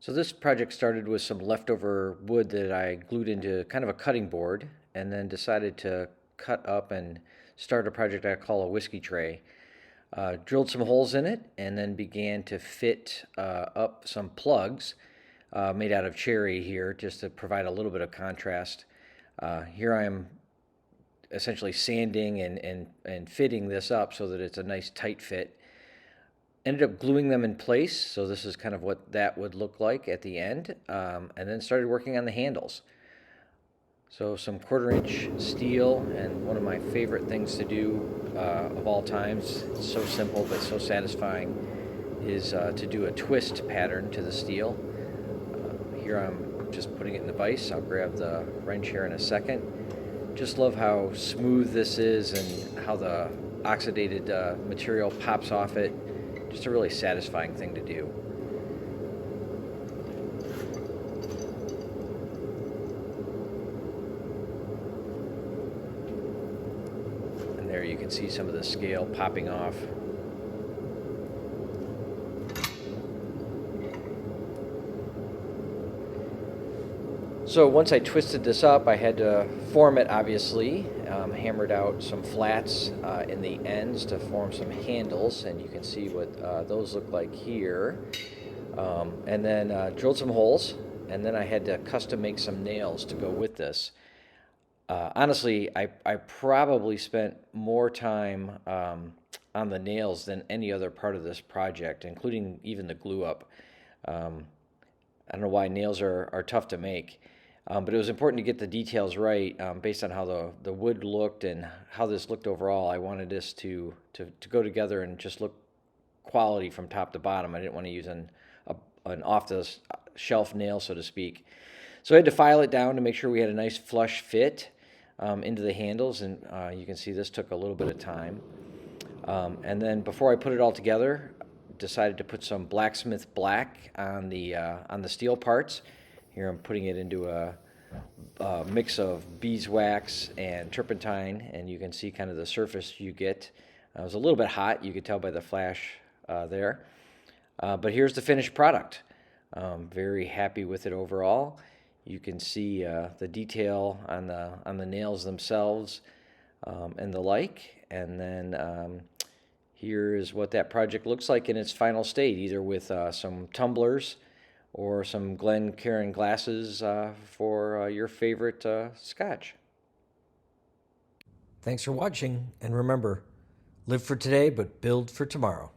So this project started with some leftover wood that I glued into kind of a cutting board and then decided to cut up and start a project I call a whiskey tray. Drilled some holes in it and then began to fit up some plugs made out of cherry here just to provide a little bit of contrast. Here I am essentially sanding and fitting this up so that it's a nice tight fit. Ended up gluing them in place, so this is kind of what that would look like at the end, and then started working on the handles. So some 1/4 inch steel, and one of my favorite things to do of all times, it's so simple but so satisfying, is to do a twist pattern to the steel. Here I'm just putting it in the vise. I'll grab the wrench here in a second. Just love how smooth this is and how the oxidated material pops off it. Just a really satisfying thing to do. And there you can see some of the scale popping off. So once I twisted this up, I had to form it, obviously. Hammered out some flats in the ends to form some handles, and you can see what those look like here. And then drilled some holes, and then I had to custom make some nails to go with this. Honestly, I probably spent more time on the nails than any other part of this project, including even the glue up. I don't know why nails are tough to make. But it was important to get the details right based on how the wood looked and how this looked overall. I wanted this to go together and just look quality from top to bottom. I didn't want to use an off-the-shelf nail, so to speak. So I had to file it down to make sure we had a nice flush fit into the handles, and you can see this took a little bit of time. And then before I put it all together, decided to put some blacksmith black on the steel parts. Here I'm putting it into a mix of beeswax and turpentine, and you can see kind of the surface you get. It was a little bit hot, you could tell by the flash there. But here's the finished product. Very happy with it overall. You can see the detail on the nails themselves and the like. And then here is what that project looks like in its final state, either with some tumblers or some Glencairn glasses for your favorite scotch. Thanks for watching, and remember, live for today, but build for tomorrow.